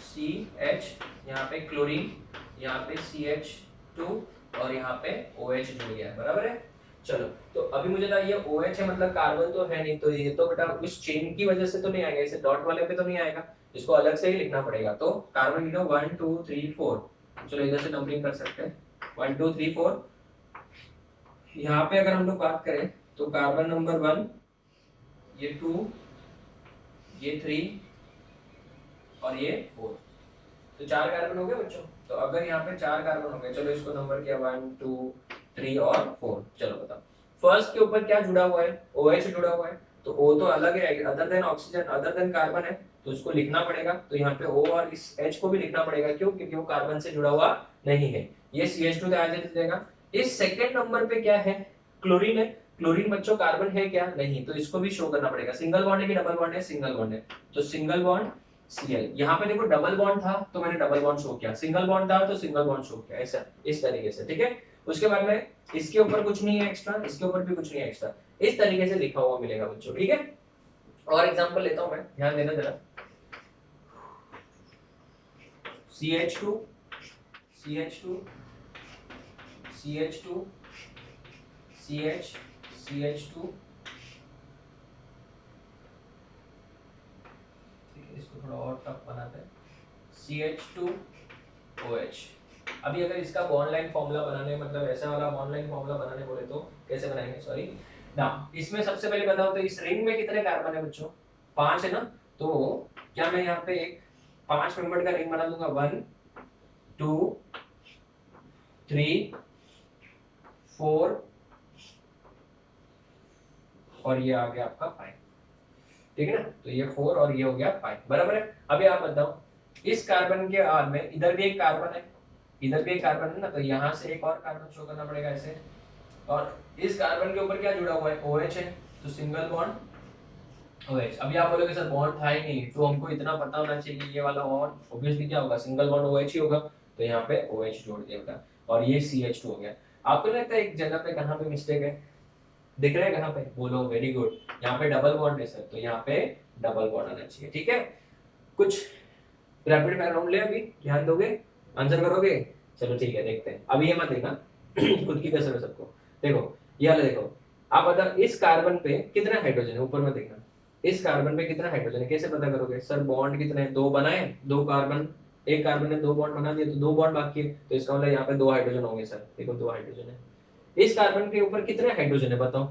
CH, यहाँ पे क्लोरीन, यहाँ पे CH2 और यहाँ पे OH जुड़ गया है, बराबर है। चलो तो अभी मुझे ना ये OH है मतलब कार्बन तो है नहीं, तो ये तो बेटा उस चेन की वजह से तो नहीं आएगा, इसे डॉट वाले पे तो नहीं आएगा, इसको अलग से ही लिखना पड़ेगा। तो कार्बन गिनो 1 2 3 4, चलो इधर से नंबरिंग कर सकते हैं 1 2 3 4। यहाँ पे अगर हम लोग बात करें तो कार्बन नंबर 1, ये 2, ये 3 और ये 4, तो 4 कार्बन हो गए बच्चों। तो अगर यहाँ पे 4 कार्बन हो गए, चलो इसको नंबर किया 1 2 3 और 4। चलो बताओ फर्स्ट के ऊपर क्या जुड़ा हुआ है, OH जुड़ा हुआ है, तो O तो अलग है, other than oxygen other than carbon है, तो इसको लिखना पड़ेगा। तो यहाँ पे O और इस H को भी लिखना पड़ेगा, क्यों? क्योंकि वो कार्बन से जुड़ा हुआ नहीं है। ये CH2 तो एज इट इज रहेगा। इस सेकंड नंबर पे क्या है, क्लोरीन है। क्लोरीन बच्चों कार्बन है क्या? नहीं, तो इसको भी शो करना पड़ेगा। सिंगल बॉन्ड है कि डबल बॉन्ड है? सिंगल बॉन्ड है, तो सिंगल बॉन्ड Cl। यहाँ पे देखो डबल बॉन्ड था तो मैंने डबल बॉन्ड शो किया, सिंगल बॉन्ड था तो सिंगल बॉन्ड शो किया, ऐसा इस तरीके से, ठीक है। उसके बाद में इसके ऊपर कुछ नहीं है एक्स्ट्रा, इसके ऊपर भी कुछ नहीं है एक्स्ट्रा, इस तरीके से लिखा हुआ मिलेगा बच्चों, ठीक है। और एग्जांपल लेता हूं मैं, ध्यान देना जरा। CH2 CH2 CH2 CH CH2, इसको थोड़ा और टफ बनाते हैं, CH2 OH। अभी अगर इसका बॉन्ड लाइन फॉर्मूला बनाने, मतलब ऐसा वाला बॉन्ड लाइन फॉर्मूला बनाने बोले तो कैसे बनाएंगे, सॉरी ना। इसमें सबसे पहले बताओ तो इस रिंग में कितने कार्बन है बच्चों? 5 है ना। तो क्या मैं यहाँ पे एक 5 मेंबर का रिंग बना दूंगा, 1 2 3 4 और ये आ गया आपका 5, ठीक है ना। तो ये 4 और ये हो गया 5, बराबर है। अभी आप बताओ इस कार्बन के आर में इधर भी एक कार्बन है, इधर भी एक कार्बन है ना, तो यहाँ से एक और कार्बन शो करना पड़ेगा ऐसे। और इस कार्बन के ऊपर क्या जुड़ा हुआ है? OH है, तो सिंगल बॉन्ड OH। अभी आप बोलोगे सर बॉन्ड था ही नहीं, तो हमको इतना पता होना चाहिए कि ये वाला और ऑब्वियसली क्या होगा, सिंगल बॉन्ड OH ही होगा, तो यहाँ पे OH जोड़ दिया बेटा, और ये CH2 हो गया। आपको लगता है एक जगह पे कहाँ पे मिस्टेक है? दिख रहा है कहाँ पे? बोलो वेरी गुड। यहाँ पे डबल बॉन्ड है सर, तो यहाँ पे डबल बॉन्ड आना चाहिए, ठीक है। कुछ रैपिड फायर राउंड ले, अभी ध्यान दोगे, आंसर करोगे? चलो ठीक है, देखते हैं। अभी ये मत देखना खुद की कसर है सबको। देखो ये वाला देखो, आप बता इस कार्बन पे कितने हाइड्रोजन है, ऊपर में देखना, इस कार्बन पे कितना हाइड्रोजन है, कैसे पता करोगे? सर बॉन्ड कितने हैं? 2 बनाए, 2 कार्बन, एक कार्बन ने 2 बॉन्ड बना दिए, तो 2 बॉन्ड बाकी है, तो इसका मतलब यहाँ पे 2 हाइड्रोजन होंगे सर। देखो 2 हाइड्रोजन है। इस कार्बन के ऊपर कितने हाइड्रोजन है बताओ?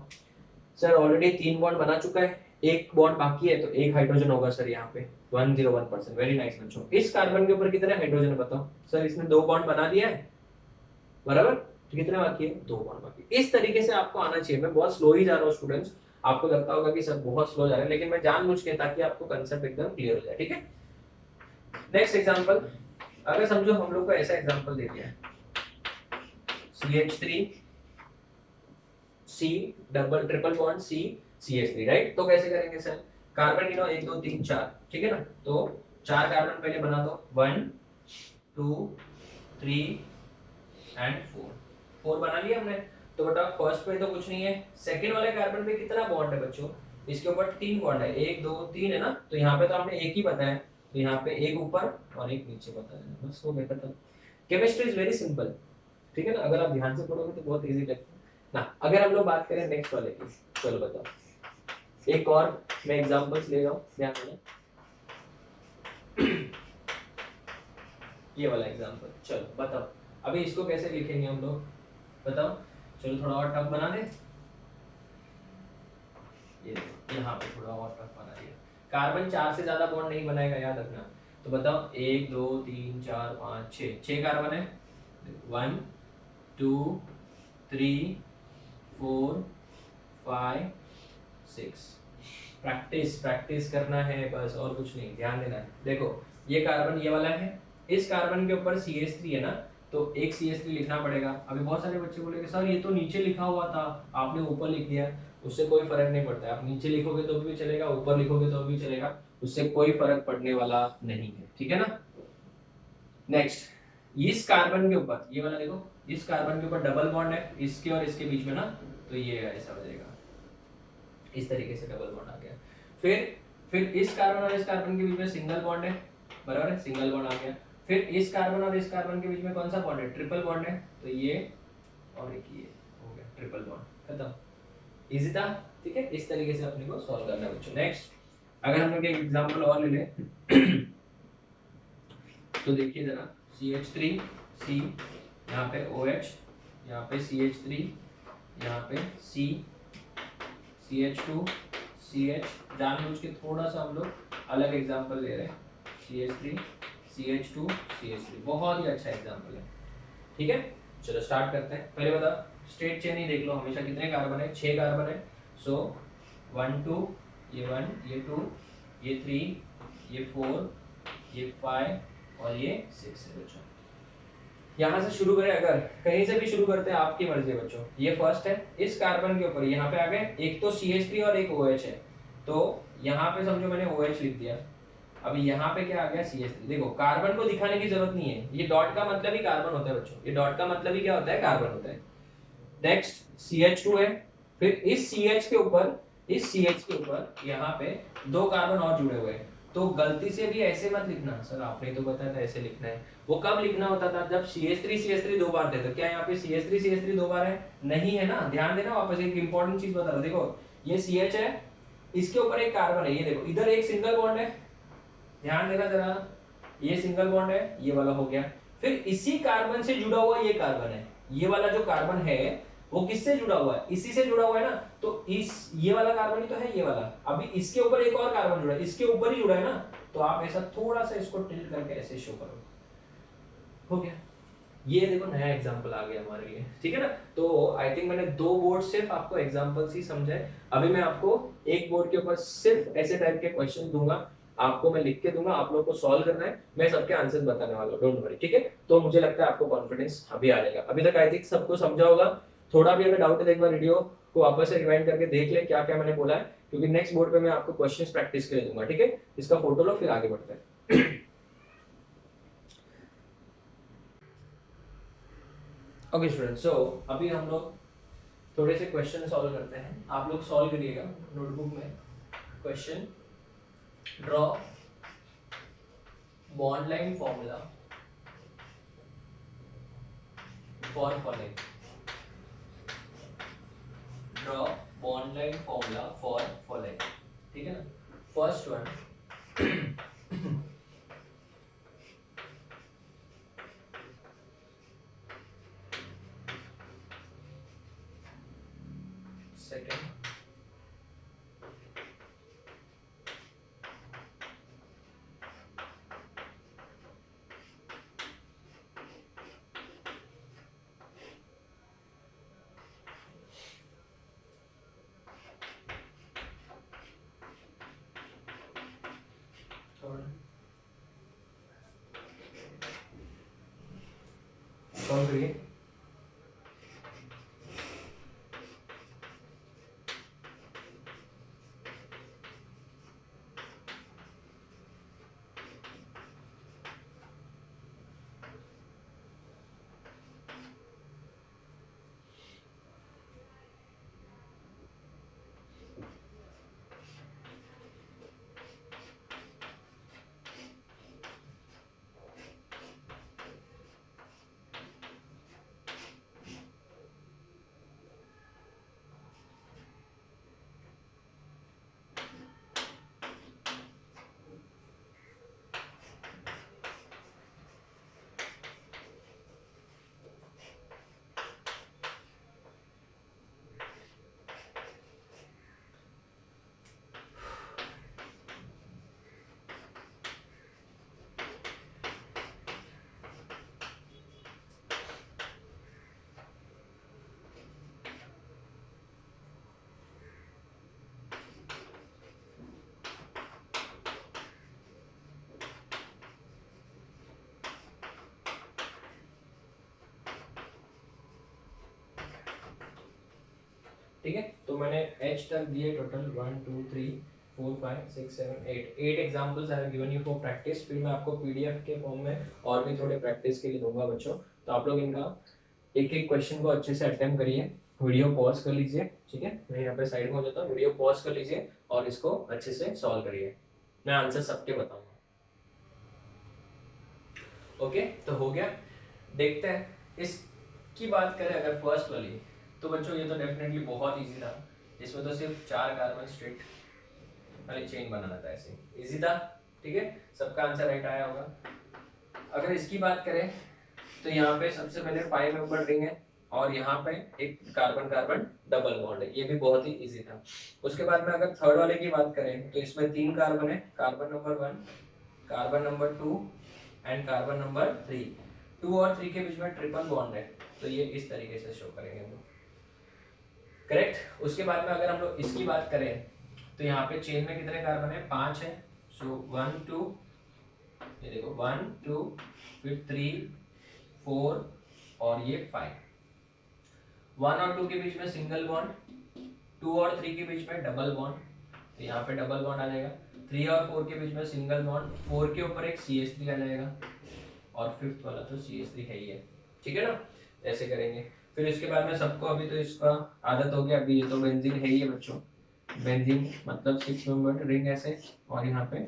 सर ऑलरेडी 3 बॉन्ड बना चुका है, एक बॉन्ड बाकी है, तो एक हाइड्रोजन होगा सर यहाँ पे, 101%। वेरी नाइस बच्चों। इस कार्बन के ऊपर कितने हाइड्रोजन है बताओ? सर इसने 2 बॉन्ड बना दिया है, बराबर, तो कितने बाकी है? 2 बॉन्ड बाकी। इस तरीके से आपको आना चाहिए। मैं बहुत स्लो ही जा रहा हूँ स्टूडेंट्स, आपको लगता होगा कि सर बहुत स्लो जा रहे हैं, लेकिन मैं जानबूझ के, ताकि आपको कंसेप्ट एकदम क्लियर हो जाए, ठीक है। नेक्स्ट एग्जांपल, अगर समझो हम लोग को ऐसा एग्जांपल दे दिया है, CH3 C double triple bond C CH3, right. तो कैसे करेंगे सर? कार्बन गिनो 1 2 3 4, ठीक है ना। तो 4 कार्बन पहले बना दो, 1 2 3 एंड 4 बना लिया हमने। तो बेटा फर्स्ट पे तो कुछ नहीं है, सेकंड वाले कार्बन पे कितना बॉन्ड है बच्चों? इसके ऊपर 3 बॉन्ड है, 1 2 3 है ना, तो यहाँ पे तो हमने एक ही बताया, तो यहाँ पे एक ऊपर और एक नीचे बताया, बस हो गया खत्म। केमिस्ट्री इज वेरी सिंपल, ठीक है ना। अगर आप ध्यान से पढ़ोगे तो बहुत इजी लगता है ना। अगर हम लोग बात करें नेक्स्ट वाले की, चलो बताओ, एक और मैं एग्जांपल्स ले रहा हूँ, ध्यान देना। ये वाला एग्जांपल, चलो बताओ अभी इसको कैसे लिखेंगे हम लोग, बताओ। चलो थोड़ा और टफ बना दे, ये यहाँ पे थोड़ा और टफ बना दिया। कार्बन 4 से ज्यादा बॉन्ड नहीं बनाएगा, याद रखना। तो बताओ 1 2 3 4 5 6 कार्बन है, 1 2 3 4 5 6। प्रैक्टिस प्रैक्टिस करना है बस, और कुछ नहीं, ध्यान देना है। देखो ये कार्बन ये वाला है, इस कार्बन के ऊपर CH3 है ना, तो एक CH3 लिखना पड़ेगा। अभी बहुत सारे बच्चे बोलेंगे सर ये तो नीचे लिखा हुआ था, आपने ऊपर लिख दिया। उससे कोई फर्क नहीं पड़ता है। आप नीचे लिखोगे तो भी चलेगा, ऊपर लिखोगे तो भी चलेगा, उससे कोई फर्क पड़ने वाला नहीं है, ठीक है ना। नेक्स्ट, इस कार्बन के ऊपर, ये वाला देखो, इस कार्बन के ऊपर डबल बॉन्ड है इसके और इसके बीच में ना, तो ये ऐसा हो जाएगा, इस तरीके से डबल बॉन्ड आ गया। फिर इस कार्बन और इस कार्बन के बीच में सिंगल बॉन्ड है, बराबर है, सिंगल बॉन्ड आ गया। फिर इस कार्बन और इस कार्बन के बीच में कौन सा बॉन्ड है, ट्रिपल बॉन्ड है, तो ये और एक ये हो गया ट्रिपल बॉन्ड, खत्म। इजी था, ठीक है। इस तरीके से अपने को सॉल्व करना है बच्चों। नेक्स्ट, अगर हम लोग एक एग्जांपल और ले लें तो देखिए जरा, CH3 C, यहाँ पे OH, यहाँ पे CH3, यहाँ पे C, CH2 CH, जानबूझ के थोड़ा सा हम लोग अलग एग्जांपल ले रहे हैं, CH3 CH2 CH3, बहुत ही अच्छा एग्जांपल है, ठीक है। चलो स्टार्ट करते हैं। पहले बता, स्ट्रेट चेन ही देख लो, हमेशा कितने कार्बन है, 6 कार्बन है। सो 1 2, ये 1, ये 2, ये 3, ये 4, ये 5 और ये 6 है बच्चों। यहाँ से शुरू करें, अगर कहीं से भी शुरू करते हैं, आपकी मर्जी है बच्चों। ये फर्स्ट है, इस कार्बन के ऊपर यहाँ पे आ गए, एक तो CH3 और एक OH है, तो यहाँ पे समझो मैंने OH लिख दिया। अभी यहाँ पे क्या आ गया, CH3। देखो कार्बन को दिखाने की जरूरत नहीं है, ये डॉट का मतलब ही कार्बन होता है बच्चों, ये डॉट का मतलब ही क्या होता है, कार्बन होता है। नेक्स्ट CH2 है, फिर इस CH के ऊपर, इस CH के ऊपर यहाँ पे 2 कार्बन और जुड़े हुए हैं, तो गलती से भी ऐसे मत लिखना, सर आपने तो बताया था ऐसे लिखना है। वो कब लिखना होता था, जब CH3 दो बार थे। तो क्या यहाँ पे CH3 दो बार है, नहीं है ना, ध्यान देना। वापस एक इंपॉर्टेंट चीज बता रहा, देखो ये CH है, इसके ऊपर एक कार्बन है, ये देखो इधर एक सिंगल बॉन्ड है, ध्यान देना जरा, ये सिंगल बॉन्ड है, ये वाला हो गया। फिर इसी कार्बन से जुड़ा हुआ ये कार्बन है, ये वाला जो कार्बन है वो किससे जुड़ा हुआ है, इसी से जुड़ा हुआ है ना, तो इस ये वाला कार्बन ही तो है ये वाला। अभी इसके ऊपर एक और कार्बन जुड़ा है, इसके ऊपर ही जुड़ा है ना, तो आप ऐसा थोड़ा सा इसको टिल्ट करके ऐसे शो करो, हो गया। ये देखो नया एग्जांपल आ गया हमारे लिए, ठीक है ना। तो आई थिंक मैंने 2 बोर्ड सिर्फ आपको एग्जांपल्स ही समझाए। अभी मैं आपको एक बोर्ड के ऊपर सिर्फ ऐसे टाइप के क्वेश्चन दूंगा, आपको मैं लिख के दूंगा, आप लोगों को सॉल्व करना है, मैं सबके आंसर्स बताने वाला हूं, डोंट वरी, ठीक है। तो मुझे लगता है आपको कॉन्फिडेंस अभी आ जाएगा। अभी तक आई थिंक सबको समझा होगा। थोड़ा भी अगर डाउट है, एक बार वीडियो को वापस से रिवाइंड करके देख ले क्या क्या मैंने बोला है, क्योंकि नेक्स्ट बोर्ड पे मैं आपको क्वेश्चंस प्रैक्टिस के लिए दूंगा, ठीक है। इसका फोटो लो, फिर आगे बढ़ते हैं। ओके स्टूडेंट, सो अभी हम लोग थोड़े से क्वेश्चन सॉल्व करते हैं, आप लोग सॉल्व करिएगा नोटबुक में। Question, draw bond line formula for following, draw bond line formula for following, ठीक है ना। फर्स्ट वन, सेकेंड, सॉल्व करिए। ठीक है। तो मैंने H तक दिए total 1 2 3 4 5 6 7 8 examples I have given you for practice. फिर मैं आपको पीडीएफ के फॉर्म में और भी थोड़े प्रैक्टिस के लिए दूंगा बच्चों। तो आप लोग इनका एक एक क्वेश्चन को अच्छे से अटेम्प्ट करिए। वीडियो पॉज कर लीजिए, ठीक है, मैं यहाँ पे साइड में हो जाता हूँ, वीडियो पॉज कर लीजिए और इसको अच्छे से सॉल्व करिए। मैं आंसर सबके बताऊंगा। ओके, तो हो गया। देखते हैं इसकी बात करें अगर फर्स्ट वाली, तो बच्चों ये तो डेफिनेटली बहुत इजी था। इसमें तो सिर्फ 4 कार्बन स्ट्रेट वाली चेन बनाना था, ऐसे इजी था, ठीक है, सबका आंसर राइट आया होगा। अगर इसकी बात करें तो यहाँ पे सबसे पहले 5 मेंबर रिंग है और यहाँ पे एक कार्बन कार्बन डबल बॉन्ड है, ये भी बहुत ही इजी था। उसके बाद में अगर थर्ड वाले की बात करें तो इसमें 3 कार्बन है, carbon number 1, carbon number 2 and carbon number 3। 2 और 3 के बीच में ट्रिपल बॉन्ड है, तो ये इस तरीके से शो करेंगे हम लोग, करेक्ट। उसके बाद में अगर हम लोग इसकी बात करें तो यहाँ पे चेन में कितने कार्बन है, 5 है। सो 1 2, ये देखो 1 2 फिर 3 4 और ये 5। 1 और 2 के बीच में सिंगल बॉन्ड, 2 और 3 के बीच में डबल बॉन्ड, तो यहाँ पे डबल बॉन्ड आ जाएगा। 3 और 4 के बीच में सिंगल बॉन्ड, 4 के ऊपर एक CH3 आ जाएगा और फिफ्थ वाला तो CH3 है ही है, ठीक है ना। ऐसे करेंगे। फिर इसके बाद में सबको अभी तो इसका आदत हो गया, अभी ये तो बेंजीन है ही है बच्चों, बेंजीन मतलब 6 मेंबर रिंग ऐसे, और यहाँ पे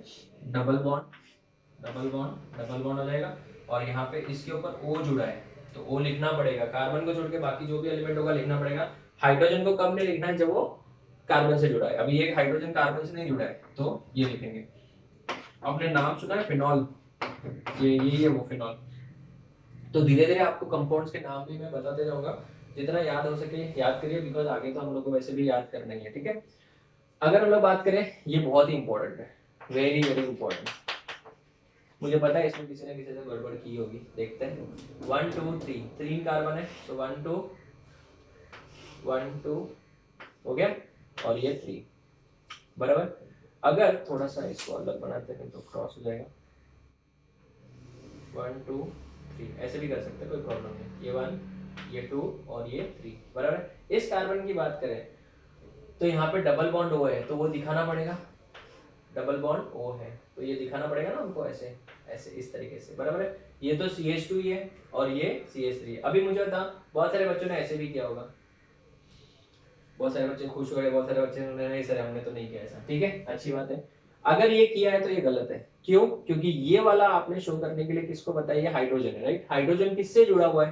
double bond double bond double bond हो जाएगा और यहाँ पे इसके ऊपर O जुड़ा है तो O लिखना पड़ेगा, कार्बन को छोड़ के बाकी जो भी एलिमेंट होगा लिखना पड़ेगा। हाइड्रोजन को कब नहीं लिखना है, जब वो कार्बन से जुड़ा है। अभी ये हाइड्रोजन कार्बन से नहीं जुड़ा है तो ये लिखेंगे। आपने नाम सुना है फिनॉल, ये है वो फिनॉल। तो धीरे धीरे आपको कंपाउंड्स के नाम भी मैं बताते जाऊंगा, जितना याद हो सके याद करिए, बिकॉज आगे तो हम लोग को वैसे भी याद करना ही है, ठीक है। अगर हम लोग बात करें, ये बहुत ही इंपॉर्टेंट है, वेरी वेरी इंपॉर्टेंट। मुझे पता है इसमें किसी ने किसी से गड़बड़ की होगी, देखते हैं। 1 2 3 3 कार्बन है, तो 1 2 1 2 हो गया और ये 3 बराबर। अगर थोड़ा सा इसको अलग बनाते हैं तो क्रॉस हो जाएगा, 1 2 3 ऐसे भी कर सकते हैं, कोई प्रॉब्लम नहीं। ये 1 ये 2 और ये 3 बराबर। इस कार्बन की बात करें तो यहाँ पे डबल बॉन्ड O है तो वो दिखाना पड़ेगा, डबल बॉन्ड O है तो ये दिखाना पड़ेगा ना हमको, ऐसे ऐसे इस तरीके से बराबर है। ये तो CH2 ही है और ये CH3 है। अभी मुझे बता, बहुत सारे बच्चों ने ऐसे भी किया होगा, बहुत सारे बच्चे खुश हो गए, बहुत सारे बच्चे ने नहीं सर हमने तो नहीं किया ऐसा, ठीक है, अच्छी बात है। अगर ये किया है तो ये गलत है, क्यों? क्योंकि ये वाला आपने शो करने के लिए किसको बताइए, हाइड्रोजन है, राइट। हाइड्रोजन किससे जुड़ा हुआ है,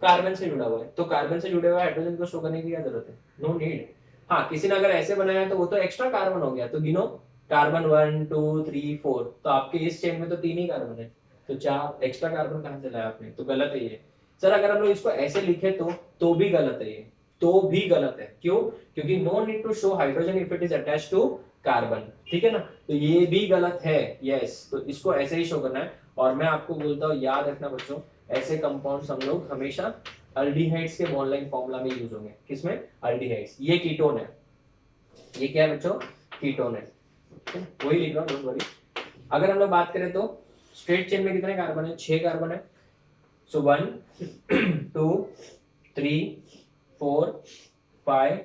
कार्बन से जुड़ा हुआ है, तो कार्बन से जुड़े हुए हाइड्रोजन को शो करने की क्या जरूरत है, नो नीड। हाँ, किसी ने अगर ऐसे बनाया तो वो तो एक्स्ट्रा कार्बन हो गया, तो गिनो कार्बन 1 2 3 4, तो आपके इस चेन में तो 3 ही कार्बन है, तो 4 एक्स्ट्रा कार्बन कहां से लाया आपने, तो गलत है ये। सर अगर हम लोग इसको ऐसे लिखे तो भी गलत है ये, तो भी गलत है, क्यों? क्योंकि no need to show hydrogen if it is attached to carbon, ठीक है ना, तो ये भी गलत है, यस। तो इसको ऐसे ही शो करना है। और मैं आपको बोलता हूँ याद रखना बच्चों, ऐसे कंपाउंड्स हम लोग हमेशा अल्डिहाइड्स के बॉन्ड लाइन फॉर्मूला में यूज होंगे। किसमें? अल्डिहाइड्स। ये कीटोन है, ये क्या है बच्चों, कीटोन है, वही लिख रहा हूं, डोंट वरी। अगर हम लोग बात करें तो स्ट्रेट चेन में कितने कार्बन है, 6 कार्बन है। सो 1 2 3 4 5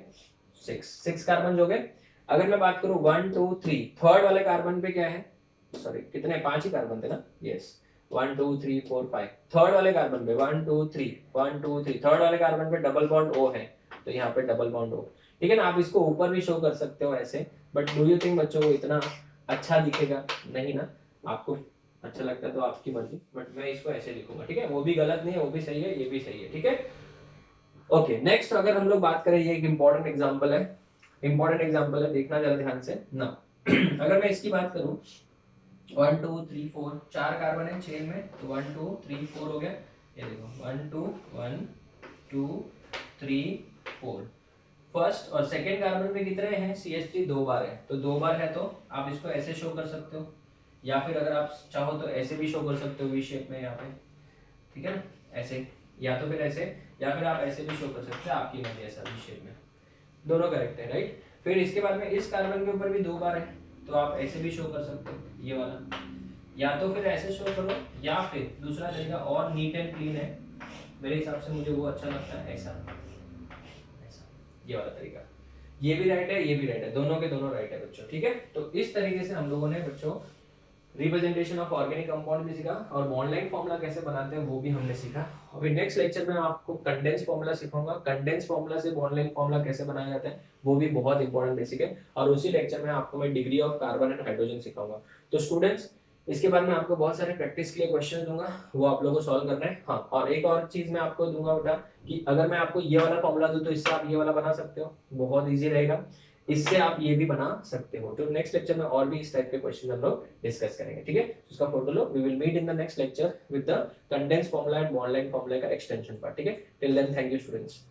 6 कार्बन जो गए। अगर मैं बात करूं 1 2 3 थर्ड वाले कार्बन पे क्या है, सॉरी कितने, 5 ही कार्बन थे ना, यस 1 2 3 4 5 थर्ड वाले कार्बन पे 1 2 3 1 2 3 थर्ड वाले कार्बन पे डबल बॉन्ड O है, तो यहाँ पे डबल बॉन्ड O, ठीक है ना। आप इसको ऊपर भी शो कर सकते हो ऐसे, बट डू यू थिंक बच्चों को इतना अच्छा दिखेगा? नहीं ना, आपको अच्छा लगता है तो आपकी मर्जी, बट मैं इसको ऐसे लिखूंगा, ठीक है। वो भी गलत नहीं है, वो भी सही है, ये भी सही है, ठीक है। ओके, नेक्स्ट अगर हम लोग बात करें, ये एक इंपॉर्टेंट एग्जांपल है, इंपॉर्टेंट एग्जांपल है, देखना जरा ध्यान से ना। अगर मैं इसकी बात करूं 1 2 3 4 4 कार्बन है चेन में, तो 1 2 3 4 हो गया। ये देखो 1 2 1 2 3 4। फर्स्ट और सेकंड कार्बन पे कितने हैं, CH3 2 बार है, तो 2 बार है तो आप इसको ऐसे शो कर सकते हो, या फिर अगर आप चाहो तो ऐसे भी शो कर सकते हो, वी शेप में यहाँ पे, ठीक है ना, ऐसे, या तो फिर ऐसे, या फिर आप ऐसे भी शो कर सकते हो, आपकी मर्जी, ऐसा वी शेप में, दोनों करेक्ट है, राइट। फिर इसके बाद में इस कार्बन के ऊपर भी 2 बार है, तो आप ऐसे भी शो कर सकते हो, ये वाला, या तो फिर ऐसे शो करो, या फिर दूसरा तरीका और नीट एंड क्लीन है मेरे हिसाब से, मुझे वो अच्छा लगता है, ऐसा, ये वाला तरीका, ये भी राइट है, ये भी राइट है, दोनों के दोनों राइट है बच्चों, ठीक है। तो इस तरीके से हम लोगों ने बच्चों रिप्रेजेंटेशन ऑफ ऑर्गेनिक कंपाउंड भी सीखा और बॉन्ड-लाइन फॉर्मूला कैसे बनाते हैं वो भी हमने सीखा। अभी नेक्स्ट लेक्चर में आपको कंडेंस फॉर्मूला सिखाऊंगा, कंडेंस फॉर्मूला से बॉन्ड-लाइन फॉर्मूला कैसे बनाया जाता है वो भी बहुत इंपॉर्टेंट बेसिक है। और उसी लेक्चर में आपको मैं degree of carbon and hydrogen सिखाऊंगा। तो स्टूडेंट्स इसके बाद मैं आपको बहुत सारे प्रैक्टिस के लिए क्वेश्चन दूंगा, वो आप लोगों को सॉल्व करना है। हाँ, और एक और चीज मैं आपको दूंगा बेटा कि अगर मैं आपको ये वाला फॉर्मूला दूं तो इससे आप ये वाला बना सकते हो, बहुत इजी रहेगा। इससे आप ये भी बना सकते हो। तो नेक्स्ट लेक्चर में और भी इस टाइप के क्वेश्चन हम लोग डिस्कस करेंगे, ठीक है। उसका फोटो लो। We will meet in the next lecture with the condense formula and bond line formula का एक्सटेंशन पार्ट, ठीक है। Till then thank you students.